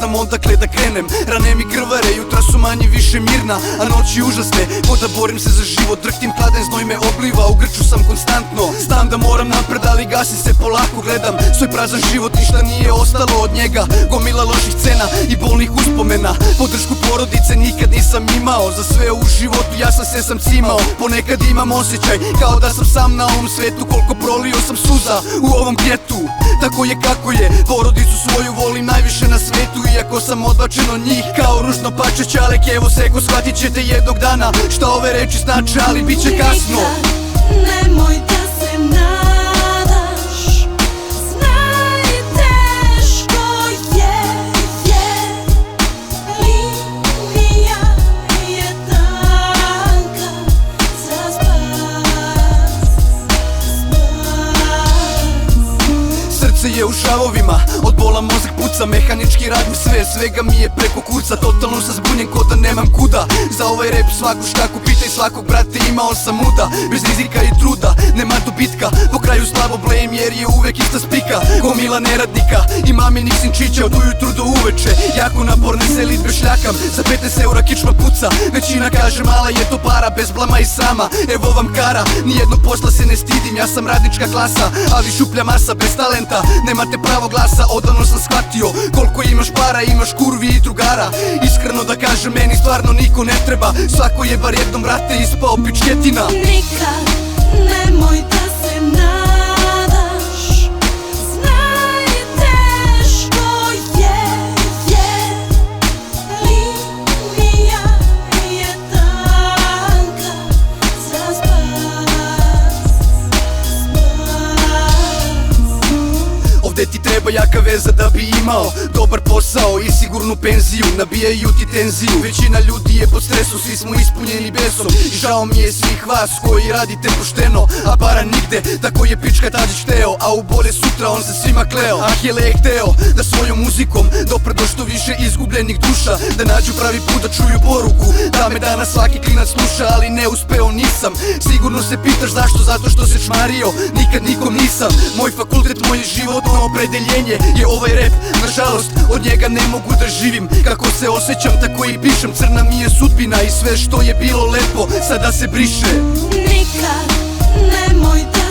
znam odakle da krenem. Rane mi krvare, jutra su manje više mirna, a noći užasne. Ko da borim se za život, drhtim hladen znoj me obliva. U grču sam konstantno, znam da moram napred, ali gasim se polako. Gledam svoj prazan život, ništa nije ostalo od njega. Gomila loših cena i bolnih uspomena. Podršku porodice nikad nisam imao. Za sve u životu ja sam se cimao. Ponekad imam osjećaj kao da sam sam na ovom svetu. Koliko prolio sam suza u ovom getu. Tako je kako je, porodicu svoju volim najviše na svetu. Iako sam odbačen od njih kao ružno pače čalek. Evo seko, shvatit ćete jednog dana šta ove reči znače, ali bit će kasno. Nemoj da se nadaš, znaj teško je, linija je tanka za spas. Srce je u šavovima, od bola mozak puca. Mehanički radim sve, svega mi je preko kurca. Totalno sam zbunjen ko da nemam kuda. Za ovaj rap svaku štaku pitaj svakog brate, imao sam muda. Bez rizika i truda, nema dobitka. Po kraju slabo blame jer je uvek ista spika. Gomila neradnika i maminih sinčića od ujutru do uveče. Jako naporne selidbe šljakam, za 15 eura kičma puca. Većina kaže mala je to para, bez blama i srama. Evo vam kara, nijednog posla se ne stidim. Ja sam radnička klasa, ali šuplja masa bez talenta. Nemate pravo glasa, odavno sam shvatio koliko imaš para, imaš kurvi i drugara. Iskreno da kažem, meni stvarno niko ne treba. Svako je bar jednom brate ispao pičketina. Nikad nemoj da se nadaš, znaj teško je, linija je tanka za spas. Ovde ti treba jaka veza da bi imao dobar posao i sigurnu penziju. Nabijaju ti tenziju, većina ljudi je pod stresom. Svi smo ispunjeni besom i žao mi je svih vas koji radite pošteno, a para nigde. Tako je pička Tadić hteo, a u bolje sutra on se svima kleo. Ahile je hteo da svojom muzikom dopre do što više izgubljenih duša, da nađu pravi put, da čuju poruku. Da me danas svaki klinac sluša, ali ne uspeo nisam. Sigurno se pitaš zašto, zato što se čmario, nikad nikom nisam. Moj fakultet, moje životno opredeljenje je ovaj rap. Nažalost, od njega ne mogu da živim. Kako se osjećam, tako i pišem. Crna mi je sudbina i sve što je bilo lepo sada se briše. Nikad nemoj da